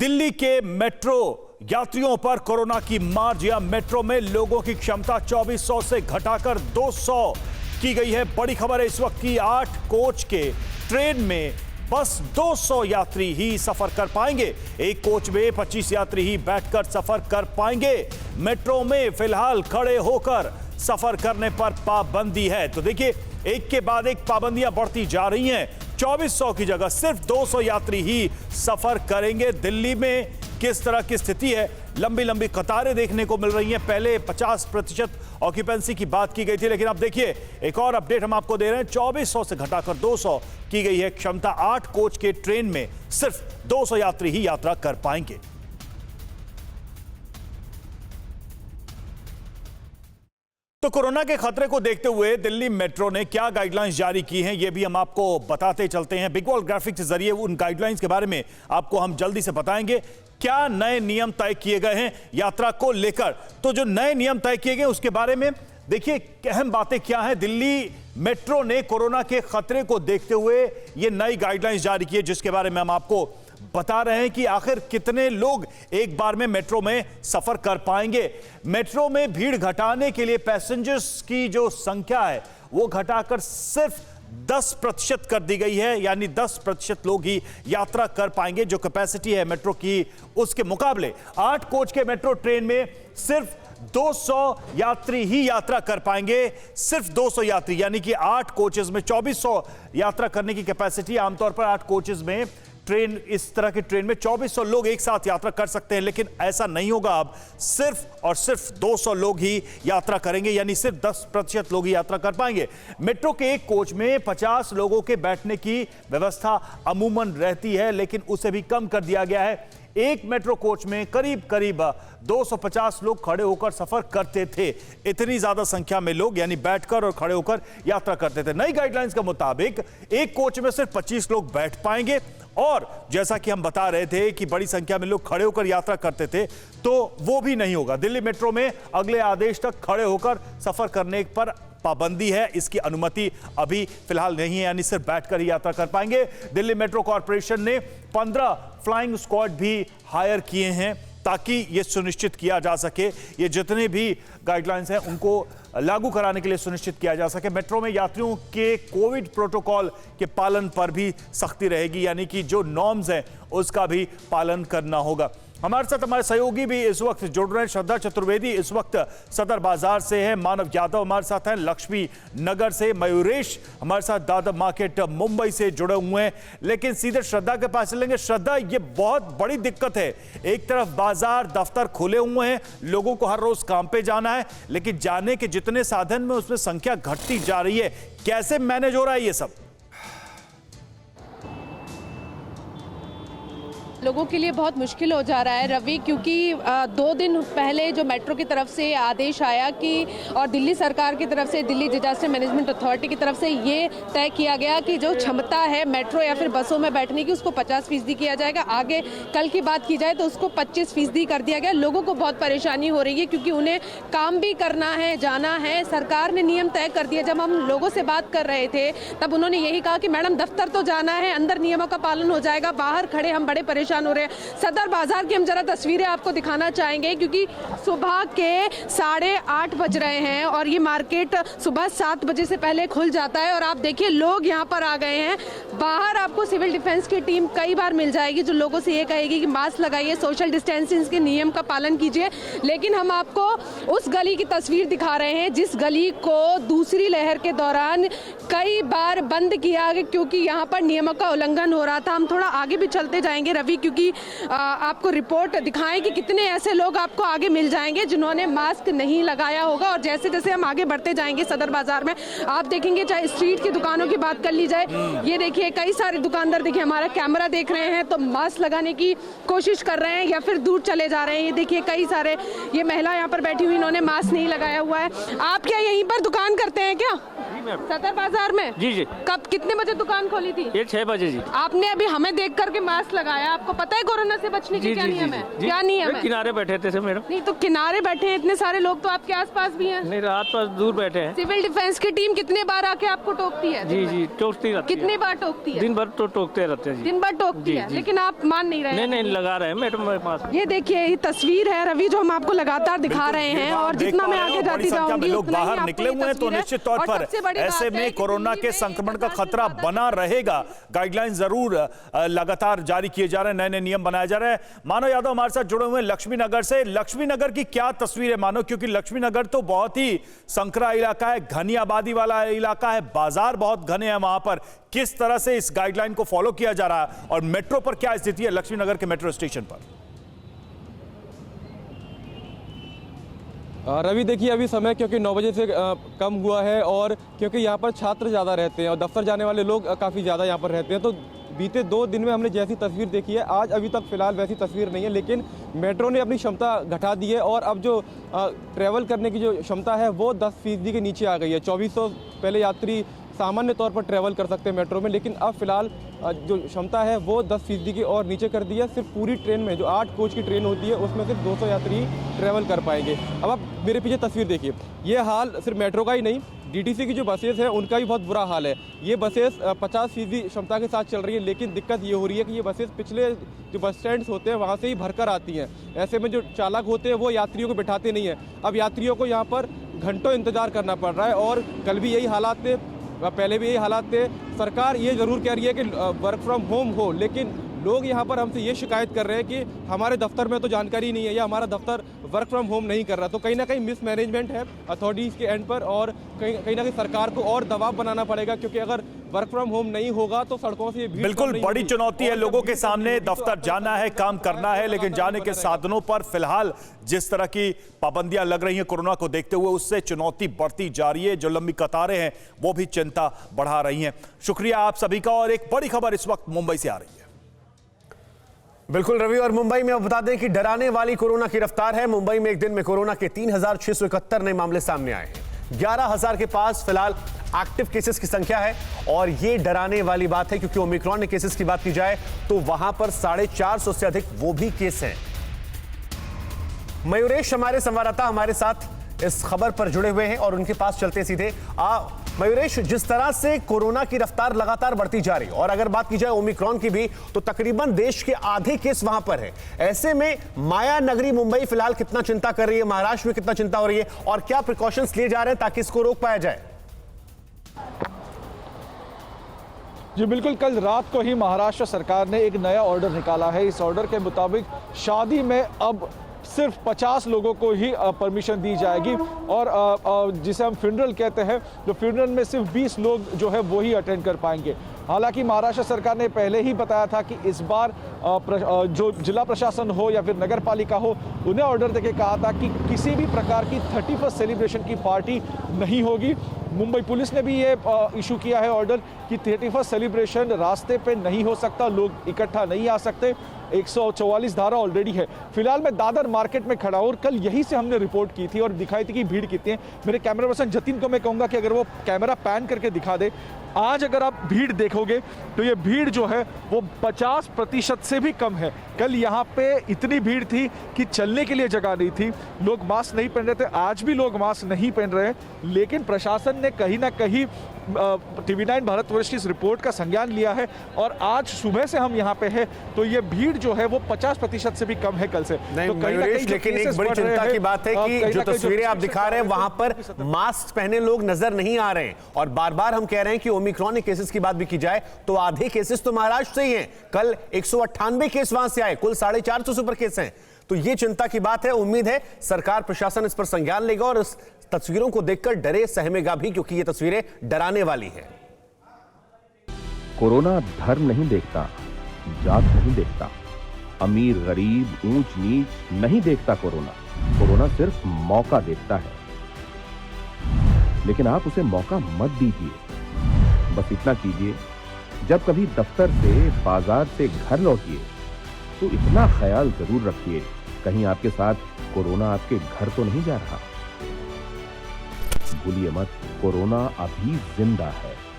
दिल्ली के मेट्रो यात्रियों पर कोरोना की मार। या मेट्रो में लोगों की क्षमता 2400 से घटाकर 200 की गई है। बड़ी खबर है इस वक्त की, 8 कोच के ट्रेन में बस 200 यात्री ही सफर कर पाएंगे। एक कोच में 25 यात्री ही बैठकर सफर कर पाएंगे। मेट्रो में फिलहाल खड़े होकर सफर करने पर पाबंदी है। तो देखिए, एक के बाद एक पाबंदियां बढ़ती जा रही हैं। 2400 की जगह सिर्फ 200 यात्री ही सफर करेंगे। दिल्ली में किस तरह की स्थिति है? लंबी लंबी कतारें देखने को मिल रही हैं। पहले 50% ऑक्यूपेंसी की बात की गई थी, लेकिन अब देखिए एक और अपडेट हम आपको दे रहे हैं। 2400 से घटाकर 200 की गई है क्षमता। 8 कोच के ट्रेन में सिर्फ 200 यात्री ही यात्रा कर पाएंगे। तो कोरोना के खतरे को देखते हुए दिल्ली मेट्रो ने क्या गाइडलाइंस जारी की हैं, ये भी हम आपको बताते चलते हैं। बिग वॉल ग्राफिक्स के जरिए उन गाइडलाइंस के बारे में आपको हम जल्दी से बताएंगे। क्या नए नियम तय किए गए हैं यात्रा को लेकर? तो जो नए नियम तय किए गए उसके बारे में देखिए अहम बातें क्या हैं। दिल्ली मेट्रो ने कोरोना के खतरे को देखते हुए ये नई गाइडलाइंस जारी की है, जिसके बारे में हम आपको बता रहे हैं कि आखिर कितने लोग एक बार में मेट्रो में सफर कर पाएंगे। मेट्रो में भीड़ घटाने के लिए पैसेंजर्स की जो संख्या है वो घटाकर सिर्फ 10% कर दी गई है। यानी 10% लोग ही यात्रा कर पाएंगे। जो कैपेसिटी है मेट्रो की उसके मुकाबले 8 कोच के मेट्रो ट्रेन में सिर्फ 200 यात्री ही यात्रा कर पाएंगे। सिर्फ 200 यात्री, यानी कि 8 कोचेस में 2400 यात्रा करने की कैपेसिटी। आमतौर पर 8 कोचेस में ट्रेन, इस तरह की ट्रेन में 2400 लोग एक साथ यात्रा कर सकते हैं, लेकिन ऐसा नहीं होगा। अब सिर्फ और सिर्फ 200 लोग ही यात्रा करेंगे, यानी सिर्फ 10% लोग ही यात्रा कर पाएंगे। मेट्रो के एक कोच में 50 लोगों के बैठने की व्यवस्था अमूमन रहती है, लेकिन उसे भी कम कर दिया गया है। एक मेट्रो कोच में करीब 250 लोग खड़े होकर सफर करते थे। इतनी ज्यादा संख्या में लोग यानी बैठकर और खड़े होकर यात्रा करते थे। नई गाइडलाइंस के मुताबिक एक कोच में सिर्फ 25 लोग बैठ पाएंगे, और जैसा कि हम बता रहे थे कि बड़ी संख्या में लोग खड़े होकर यात्रा करते थे, तो वो भी नहीं होगा। दिल्ली मेट्रो में अगले आदेश तक खड़े होकर सफर करने पर पाबंदी है। इसकी अनुमति अभी फिलहाल नहीं है, यानी सिर्फ बैठकर ही यात्रा कर पाएंगे। दिल्ली मेट्रो कॉर्पोरेशन ने 15 फ्लाइंग स्क्वाड भी हायर किए हैं, ताकि यह सुनिश्चित किया जा सके, ये जितने भी गाइडलाइंस हैं उनको लागू कराने के लिए सुनिश्चित किया जा सके। मेट्रो में यात्रियों के कोविड प्रोटोकॉल के पालन पर भी सख्ती रहेगी, यानी कि जो नॉर्म्स हैं उसका भी पालन करना होगा। हमारे साथ हमारे सहयोगी भी इस वक्त जुड़ रहे हैं। श्रद्धा चतुर्वेदी इस वक्त सदर बाजार से है, मानव यादव हमारे साथ हैं लक्ष्मी नगर से, मयूरेश हमारे साथ दादर मार्केट मुंबई से जुड़े हुए हैं। लेकिन सीधे श्रद्धा के पास चलेंगे। श्रद्धा, ये बहुत बड़ी दिक्कत है। एक तरफ बाजार दफ्तर खुले हुए हैं, लोगों को हर रोज काम पे जाना है, लेकिन जाने के जितने साधन में उसमें संख्या घटती जा रही है। कैसे मैनेज हो रहा है ये सब? लोगों के लिए बहुत मुश्किल हो जा रहा है रवि, क्योंकि 2 दिन पहले जो मेट्रो की तरफ से आदेश आया कि, और दिल्ली सरकार की तरफ से, दिल्ली डिजास्टर मैनेजमेंट अथॉरिटी की तरफ से ये तय किया गया कि जो क्षमता है मेट्रो या फिर बसों में बैठने की उसको 50% किया जाएगा। आगे कल की बात की जाए तो उसको 25% कर दिया गया। लोगों को बहुत परेशानी हो रही है, क्योंकि उन्हें काम भी करना है, जाना है। सरकार ने नियम तय कर दिया। जब हम लोगों से बात कर रहे थे तब उन्होंने यही कहा कि मैडम दफ्तर तो जाना है, अंदर नियमों का पालन हो जाएगा, बाहर खड़े हम बड़े परेशान हो रहे हैं। सदर बाजार की हम जरा तस्वीरें आपको दिखाना चाहेंगे, क्योंकि सुबह के 8:30 बज रहे हैं और ये मार्केट सुबह 7 बजे से पहले खुल जाता है। और आप देखिए लोग यहाँ पर आ गए हैं। बाहर आपको सिविल डिफेंस की टीम कई बार मिल जाएगी, जो लोगों से ये कहेगी कि मास्क लगाइए, सोशल डिस्टेंसिंग के नियम का पालन कीजिए। लेकिन हम आपको उस गली की तस्वीर दिखा रहे हैं जिस गली को दूसरी लहर के दौरान कई बार बंद किया गया, क्योंकि यहाँ पर नियमों का उल्लंघन हो रहा था। हम थोड़ा आगे भी चलते जाएंगे रवि, क्योंकि आपको रिपोर्ट दिखाएं कि कितने ऐसे लोग आपको आगे मिल जाएंगे जिन्होंने मास्क नहीं लगाया होगा। और जैसे जैसे हम आगे बढ़ते जाएंगे सदर बाजार में, आप देखेंगे, चाहे स्ट्रीट की दुकानों की बात कर ली जाए, ये देखिए कई सारे दुकानदार, देखिए हमारा कैमरा देख रहे हैं तो मास्क लगाने की कोशिश कर रहे हैं या फिर दूर चले जा रहे हैं। ये देखिए कई सारे, ये महिला यहाँ पर बैठी हुई, इन्होंने मास्क नहीं लगाया हुआ है। आप क्या यहीं पर दुकान करते हैं क्या? मैम। सदर बाजार में? जी जी। कब कितने बजे दुकान खोली थी? ये 6 बजे जी। आपने अभी हमें देख करके मास्क लगाया, आपको पता है कोरोना से बचने के क्या नियम है? क्या नियम है? किनारे बैठे थे मैडम। नहीं तो किनारे बैठे हैं इतने सारे लोग, तो आपके आसपास भी हैं। नहीं, आस पास दूर बैठे हैं। सिविल डिफेंस की टीम कितने बार आके आपको टोकती है? जी जी, टोकती रहती है। कितनी बार टोकती है? दिन भर तो टोकते रहते हैं जी। दिन भर टोकती जी, है, जी। लेकिन आप मान नहीं रहे हैं। नहीं लगा रहे हैं मैडम मेरे पास। ये देखिए, ये तस्वीर है रवि जो हम आपको लगातार दिखा रहे हैं, और जितना मैं आगे जाती जाऊंगी लोग उतना ही बाहर आपको निकले ये हुए हैं, तो तस्वीर है। निश्चित तौर और पर सबसे बड़ी ऐसे बात है में कि कोरोना दिल्ली के में संक्रमण का 1000 खतरा से बना रहेगा। गाइडलाइन जरूर लगातार जारी किए जा रहे हैं, नए नियम बनाए जा रहे हैं। मानव यादव हमारे साथ जुड़े हुए हैं लक्ष्मी नगर से। लक्ष्मी नगर की क्या तस्वीर है मानव, क्योंकि लक्ष्मी नगर तो बहुत ही संकरा इलाका है, घनी आबादी वाला इलाका है, बाजार बहुत घने हैं वहां पर। किस तरह से इस गाइडलाइन को फॉलो किया जा रहा है और मेट्रो पर क्या स्थिति है लक्ष्मी नगर के मेट्रो स्टेशन पर? रवि देखिए, अभी समय क्योंकि 9 बजे से कम हुआ है, और क्योंकि यहाँ पर छात्र ज़्यादा रहते हैं और दफ्तर जाने वाले लोग काफ़ी ज़्यादा यहाँ पर रहते हैं, तो बीते 2 दिन में हमने जैसी तस्वीर देखी है, आज अभी तक फिलहाल वैसी तस्वीर नहीं है। लेकिन मेट्रो ने अपनी क्षमता घटा दी है, और अब जो ट्रैवल करने की जो क्षमता है वो 10% के नीचे आ गई है। 2400 पहले यात्री सामान्य तौर पर ट्रैवल कर सकते हैं मेट्रो में, लेकिन अब फिलहाल जो क्षमता है वो 10% की और नीचे कर दी है। सिर्फ पूरी ट्रेन में जो 8 कोच की ट्रेन होती है उसमें सिर्फ 200 यात्री ट्रैवल कर पाएंगे। अब आप मेरे पीछे तस्वीर देखिए, ये हाल सिर्फ मेट्रो का ही नहीं, डीटीसी की जो बसेस हैं उनका भी बहुत बुरा हाल है। ये बसेस 50% क्षमता के साथ चल रही है, लेकिन दिक्कत ये हो रही है कि ये बसेस पिछले जो बस स्टैंड्स होते हैं वहाँ से ही भरकर आती हैं। ऐसे में जो चालक होते हैं वो यात्रियों को बिठाते नहीं हैं। अब यात्रियों को यहाँ पर घंटों इंतजार करना पड़ रहा है, और कल भी यही हालात थे, पहले भी यही हालात थे। सरकार ये ज़रूर कह रही है कि वर्क फ्रॉम होम हो, लेकिन लोग यहाँ पर हमसे ये शिकायत कर रहे हैं कि हमारे दफ्तर में तो जानकारी नहीं है या हमारा दफ्तर वर्क फ्रॉम होम नहीं कर रहा। तो कहीं ना कहीं मिसमैनेजमेंट है अथॉरिटीज़ के एंड पर, और कहीं ना कहीं सरकार को और दबाव बनाना पड़ेगा, क्योंकि अगर वर्क फ्रॉम होम नहीं होगा तो सड़कों से बिल्कुल बड़ी चुनौती है लोगों के सामने। दफ्तर जाना है, काम करना है, लेकिन जाने के साधनों पर फिलहाल जिस तरह की पाबंदियां लग रही हैं कोरोना को देखते हुए, उससे चुनौती बढ़ती जा रही है। जो लंबी कतारें हैं वो भी चिंता बढ़ा रही हैं। शुक्रिया आप सभी का। और एक बड़ी खबर इस वक्त मुंबई से आ रही है। बिल्कुल रवि, और मुंबई में अब बता दें कि डराने वाली कोरोना की रफ्तार है। मुंबई में एक दिन में कोरोना के 3671 नए मामले सामने आए हैं। 11,000 के पास फिलहाल एक्टिव केसेस की संख्या है, और ये डराने वाली बात है क्योंकि ओमिक्रॉन के केसेस की बात की जाए तो वहां पर 450 से अधिक वो भी केस हैं। मयूरेश हमारे संवाददाता हमारे साथ इस खबर पर जुड़े हुए हैं और उनके पास चलते सीधे। मयूरेश, जिस तरह से कोरोना की रफ्तार लगातार बढ़ती जा रही है, और अगर बात की जाए ओमिक्रॉन की भी, तो तकरीबन देश के आधे केस वहां पर है। ऐसे में माया नगरी मुंबई फिलहाल कितना चिंता कर रही है, महाराष्ट्र में कितना चिंता हो रही है, और क्या प्रिकॉशंस लिए जा रहे हैं ताकि इसको रोक पाया जाए? जी बिल्कुल, कल रात को ही महाराष्ट्र सरकार ने एक नया ऑर्डर निकाला है। इस ऑर्डर के मुताबिक शादी में अब सिर्फ 50 लोगों को ही परमिशन दी जाएगी, और जिसे हम फ्यूनरल कहते हैं, जो फ्यूनरल में सिर्फ 20 लोग जो है वो ही अटेंड कर पाएंगे। हालांकि महाराष्ट्र सरकार ने पहले ही बताया था कि इस बार जो जिला प्रशासन हो या फिर नगर पालिका हो, उन्हें ऑर्डर देके कहा था कि किसी भी प्रकार की 31st सेलिब्रेशन की पार्टी नहीं होगी। मुंबई पुलिस ने भी ये इशू किया है ऑर्डर कि 31st सेलिब्रेशन रास्ते पे नहीं हो सकता, लोग इकट्ठा नहीं आ सकते। 144 धारा ऑलरेडी है। फिलहाल मैं दादर मार्केट में खड़ा हूं, और कल यहीं से हमने रिपोर्ट की थी और दिखाई थी कि भीड़ कितनी है। मेरे कैमरा पर्सन जतिन को मैं कहूंगा कि अगर वो कैमरा पैन करके दिखा दे, आज अगर आप भीड़ देखोगे तो ये भीड़ जो है वो 50% से भी कम है। कल यहाँ पे इतनी भीड़ थी कि चलने के लिए जगह नहीं थी, लोग मास्क नहीं पहन रहे थे। आज भी लोग मास्क नहीं पहन रहे हैं, लेकिन प्रशासन ने कहीं ना कहीं TV9 भारतवर्ष की इस रिपोर्ट का संज्ञान लिया है, और आज सुबह से हम यहाँ पे हैं तो ये भीड़ जो है वो 50% से भी कम है कल से। नहीं, तो कहीं ना कहीं लेकिन एक बड़ी चिंता की बात है कि जो तस्वीरें आप दिखा रहे हैं वहां पर मास्क पहने लोग नजर नहीं आ रहे हैं, और बार बार हम कह रहे हैं कि ओमिक्रॉन केसेस की बात भी की जाए तो आधे केसेस तो महाराष्ट्र से ही हैं। कल 198 केस वहां से आए, कुल 450 सुपर केस हैं। तो ये चिंता की बात है। उम्मीद है सरकार प्रशासन इस पर संज्ञान लेगा और इस तस्वीरों को देखकर डरे सहमेगा भी, क्योंकि ये तस्वीरें डराने वाली हैं। कोरोना धर्म नहीं देखता, जात नहीं देखता, अमीर गरीब ऊंच नीच नहीं देखता। कोरोना सिर्फ मौका देखता है, लेकिन आप उसे मौका मत दीजिए। बस इतना कीजिए, जब कभी दफ्तर से बाजार से घर लौटिए तो इतना ख्याल जरूर रखिए कहीं आपके साथ कोरोना आपके घर तो नहीं जा रहा। भूलिए मत, कोरोना अभी जिंदा है।